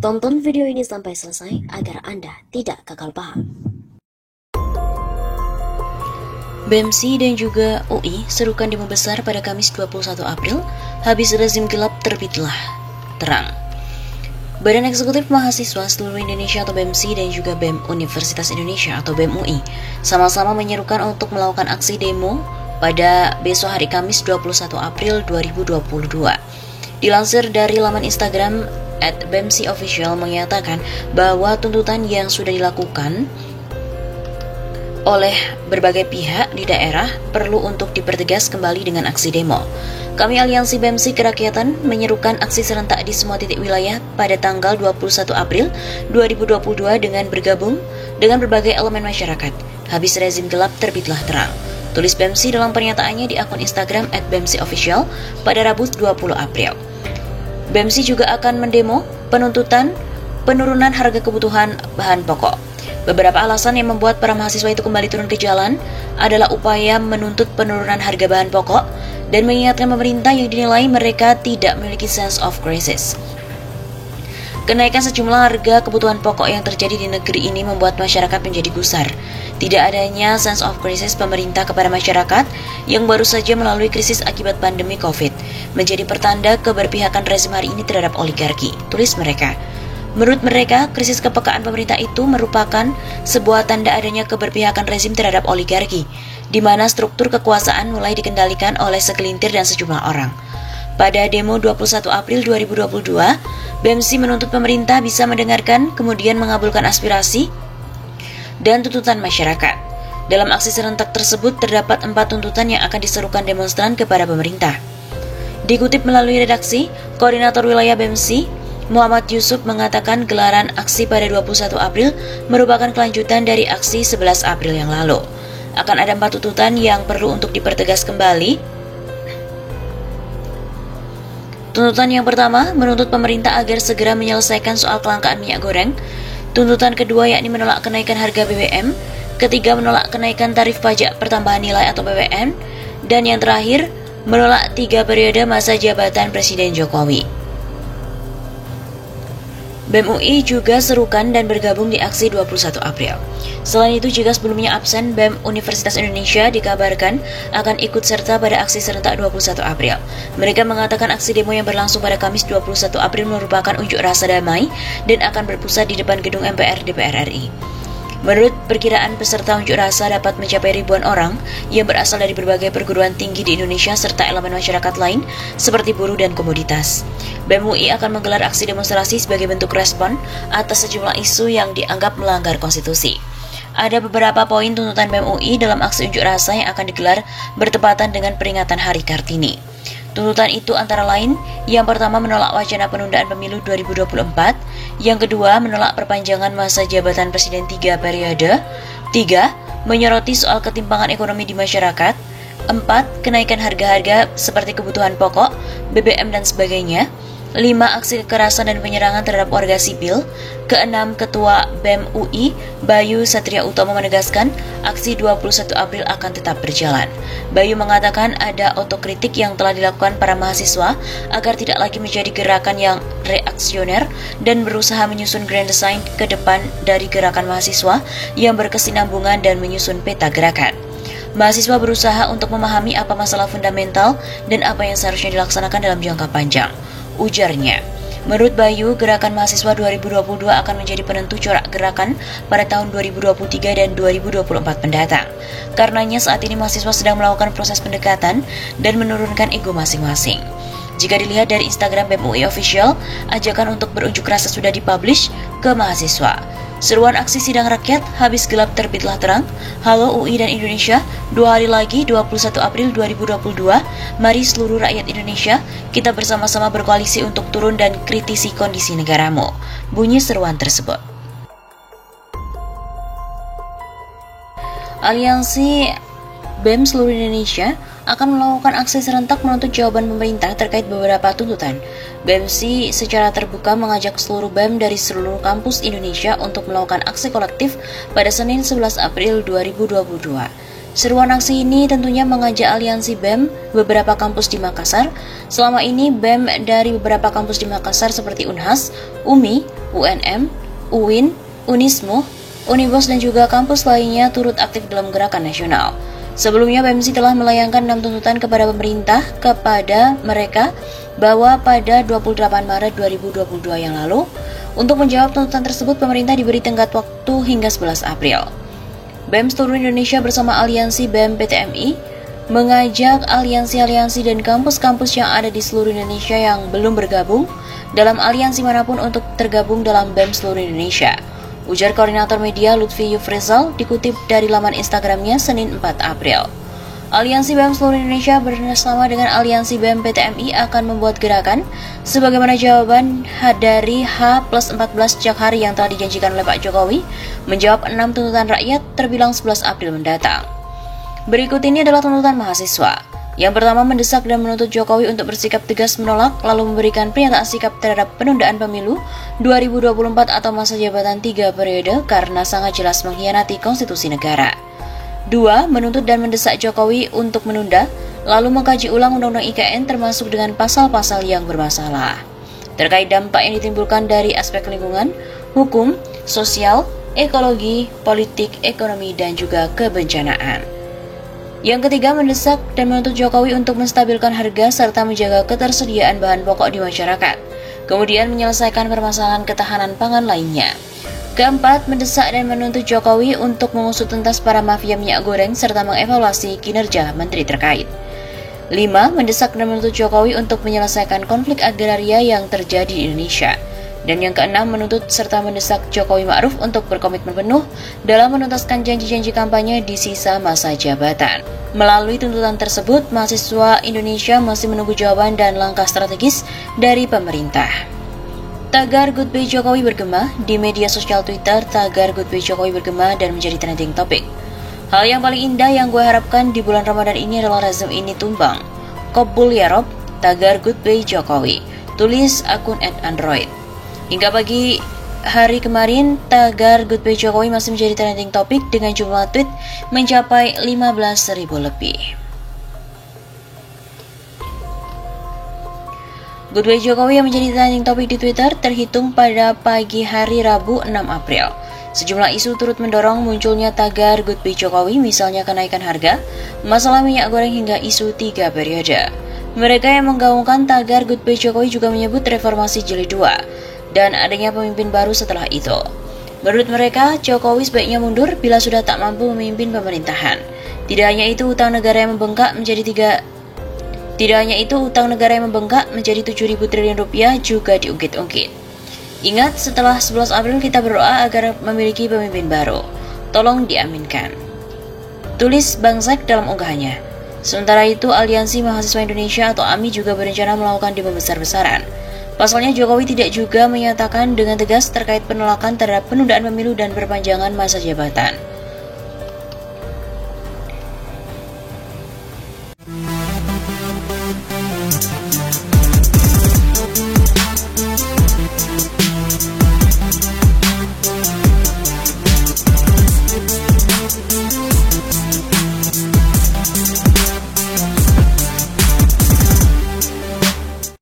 Tonton video ini sampai selesai agar Anda tidak gagal paham. BEMSI dan juga UI serukan demo besar pada Kamis 21 April, habis rezim gelap terbitlah terang. Badan Eksekutif Mahasiswa Seluruh Indonesia atau BEMSI dan juga BEM Universitas Indonesia atau BEM UI sama-sama menyerukan untuk melakukan aksi demo pada besok hari Kamis 21 April 2022. Dilansir dari laman Instagram @BEMSIOfficial menyatakan bahwa tuntutan yang sudah dilakukan oleh berbagai pihak di daerah perlu untuk dipertegas kembali dengan aksi demo. Kami Aliansi BEMSI Kerakyatan menyerukan aksi serentak di semua titik wilayah pada tanggal 21 April 2022 dengan bergabung dengan berbagai elemen masyarakat. Habis rezim gelap terbitlah terang. Tulis BEMSI dalam pernyataannya di akun Instagram @BEMSIOfficial pada Rabu 20 April. BEMSI juga akan mendemo penuntutan penurunan harga kebutuhan bahan pokok. Beberapa alasan yang membuat para mahasiswa itu kembali turun ke jalan adalah upaya menuntut penurunan harga bahan pokok dan mengingatkan pemerintah yang dinilai mereka tidak memiliki sense of crisis. Kenaikan sejumlah harga kebutuhan pokok yang terjadi di negeri ini membuat masyarakat menjadi gusar. Tidak adanya sense of crisis pemerintah kepada masyarakat yang baru saja melalui krisis akibat pandemi COVID menjadi pertanda keberpihakan rezim hari ini terhadap oligarki, tulis mereka. Menurut mereka, krisis kepekaan pemerintah itu merupakan sebuah tanda adanya keberpihakan rezim terhadap oligarki, di mana struktur kekuasaan mulai dikendalikan oleh segelintir dan sejumlah orang. Pada demo 21 April 2022, BEMSI menuntut pemerintah bisa mendengarkan kemudian mengabulkan aspirasi dan tuntutan masyarakat. Dalam aksi serentak tersebut terdapat 4 tuntutan yang akan diserukan demonstran kepada pemerintah. Dikutip melalui redaksi, Koordinator Wilayah BEMSI Muhammad Yusuf mengatakan gelaran aksi pada 21 April merupakan kelanjutan dari aksi 11 April yang lalu. Akan ada 4 tuntutan yang perlu untuk dipertegas kembali. Tuntutan yang pertama, menuntut pemerintah agar segera menyelesaikan soal kelangkaan minyak goreng. Tuntutan kedua yakni menolak kenaikan harga BBM. Ketiga, menolak kenaikan tarif pajak pertambahan nilai atau PPN. Dan yang terakhir, menolak 3 periode masa jabatan Presiden Jokowi. BEM UI juga serukan dan bergabung di aksi 21 April. Selain itu, jika sebelumnya absen, BEM Universitas Indonesia dikabarkan akan ikut serta pada aksi serentak 21 April. Mereka mengatakan aksi demo yang berlangsung pada Kamis 21 April merupakan unjuk rasa damai dan akan berpusat di depan gedung MPR DPR RI. Menurut perkiraan, peserta unjuk rasa dapat mencapai ribuan orang yang berasal dari berbagai perguruan tinggi di Indonesia serta elemen masyarakat lain seperti buruh dan komoditas. BEM UI akan menggelar aksi demonstrasi sebagai bentuk respon atas sejumlah isu yang dianggap melanggar konstitusi. Ada beberapa poin tuntutan BEM UI dalam aksi unjuk rasa yang akan digelar bertepatan dengan peringatan Hari Kartini. Tuntutan itu antara lain, yang pertama menolak wacana penundaan pemilu 2024, yang kedua menolak perpanjangan masa jabatan Presiden 3 periode, 3. Menyoroti soal ketimpangan ekonomi di masyarakat, 4. Kenaikan harga-harga seperti kebutuhan pokok, BBM dan sebagainya, 5. Aksi kekerasan dan penyerangan terhadap warga sipil. Keenam, Ketua BEM UI Bayu Satria Utomo menegaskan aksi 21 April akan tetap berjalan. Bayu mengatakan ada otokritik yang telah dilakukan para mahasiswa agar tidak lagi menjadi gerakan yang reaksioner dan berusaha menyusun grand design ke depan dari gerakan mahasiswa yang berkesinambungan dan menyusun peta gerakan. Mahasiswa berusaha untuk memahami apa masalah fundamental dan apa yang seharusnya dilaksanakan dalam jangka panjang. Ujarnya, menurut Bayu, gerakan mahasiswa 2022 akan menjadi penentu corak gerakan pada tahun 2023 dan 2024 mendatang. Karenanya saat ini mahasiswa sedang melakukan proses pendekatan dan menurunkan ego masing-masing. Jika dilihat dari Instagram BEM UI Official, ajakan untuk berunjuk rasa sudah dipublish ke mahasiswa. Seruan aksi sidang rakyat, habis gelap terbitlah terang. Halo UI dan Indonesia, 2 hari lagi 21 April 2022, mari seluruh rakyat Indonesia, kita bersama-sama berkoalisi untuk turun dan kritisi kondisi negaramu. Bunyi seruan tersebut. Aliansi BEM seluruh Indonesia akan melakukan aksi serentak menuntut jawaban pemerintah terkait beberapa tuntutan. BEMSI secara terbuka mengajak seluruh BEM dari seluruh kampus Indonesia untuk melakukan aksi kolektif pada Senin 11 April 2022. Seruan aksi ini tentunya mengajak aliansi BEM beberapa kampus di Makassar. Selama ini BEM dari beberapa kampus di Makassar seperti Unhas, UMI, UNM, UIN, Unismu, Unibos dan juga kampus lainnya turut aktif dalam gerakan nasional. Sebelumnya BEMSI telah melayangkan 6 tuntutan kepada pemerintah kepada mereka bahwa pada 28 Maret 2022 yang lalu, untuk menjawab tuntutan tersebut pemerintah diberi tenggat waktu hingga 11 April. BEM seluruh Indonesia bersama aliansi BEM PTMI mengajak aliansi-aliansi dan kampus-kampus yang ada di seluruh Indonesia yang belum bergabung dalam aliansi manapun untuk tergabung dalam BEM seluruh Indonesia. Ujar Koordinator Media Lutfi Yufrizal dikutip dari laman Instagramnya Senin 4 April. Aliansi BEM seluruh Indonesia bersama dengan Aliansi BEM PTMI akan membuat gerakan sebagaimana jawaban dari H+14 sejak hari yang telah dijanjikan oleh Pak Jokowi menjawab 6 tuntutan rakyat terbilang 11 April mendatang. Berikut ini adalah tuntutan mahasiswa. Yang pertama, mendesak dan menuntut Jokowi untuk bersikap tegas menolak lalu memberikan pernyataan sikap terhadap penundaan pemilu 2024 atau masa jabatan 3 periode karena sangat jelas mengkhianati konstitusi negara. 2. Menuntut dan mendesak Jokowi untuk menunda, lalu mengkaji ulang Undang-Undang IKN termasuk dengan pasal-pasal yang bermasalah terkait dampak yang ditimbulkan dari aspek lingkungan, hukum, sosial, ekologi, politik, ekonomi, dan juga kebencanaan. Yang ketiga, mendesak dan menuntut Jokowi untuk menstabilkan harga serta menjaga ketersediaan bahan pokok di masyarakat, kemudian menyelesaikan permasalahan ketahanan pangan lainnya. Keempat, mendesak dan menuntut Jokowi untuk mengusut tuntas para mafia minyak goreng serta mengevaluasi kinerja menteri terkait. 5. Mendesak dan menuntut Jokowi untuk menyelesaikan konflik agraria yang terjadi di Indonesia. Dan yang keenam, menuntut serta mendesak Jokowi Ma'ruf untuk berkomitmen penuh dalam menuntaskan janji-janji kampanye di sisa masa jabatan. Melalui tuntutan tersebut, mahasiswa Indonesia masih menunggu jawaban dan langkah strategis dari pemerintah. Tagar Goodbye Jokowi bergema di media sosial Twitter. Tagar Goodbye Jokowi bergema dan menjadi trending topik. Hal yang paling indah yang gue harapkan di bulan Ramadan ini adalah rezim ini tumbang. Kobul ya Rob, tagar Goodbye Jokowi, tulis akun @android. Hingga pagi hari kemarin, tagar Goodbye Jokowi masih menjadi trending topik dengan jumlah tweet mencapai 15.000 lebih. Goodbye Jokowi yang menjadi trending topik di Twitter terhitung pada pagi hari Rabu 6 April. Sejumlah isu turut mendorong munculnya tagar Goodbye Jokowi, misalnya kenaikan harga, masalah minyak goreng hingga isu 3 periode. Mereka yang menggaungkan tagar Goodbye Jokowi juga menyebut reformasi jilid 2 dan adanya pemimpin baru setelah itu. Menurut mereka, Jokowi sebaiknya mundur bila sudah tak mampu memimpin pemerintahan. Tidak hanya itu, utang negara yang membengkak menjadi 7.000 triliun rupiah juga diungkit-ungkit. Ingat, setelah 11 April kita berdoa agar memiliki pemimpin baru. Tolong diaminkan. Tulis Bang Zek dalam unggahannya. Sementara itu, Aliansi Mahasiswa Indonesia atau AMI juga berencana melakukan demo besar-besaran. Pasalnya, Jokowi tidak juga menyatakan dengan tegas terkait penolakan terhadap penundaan pemilu dan perpanjangan masa jabatan.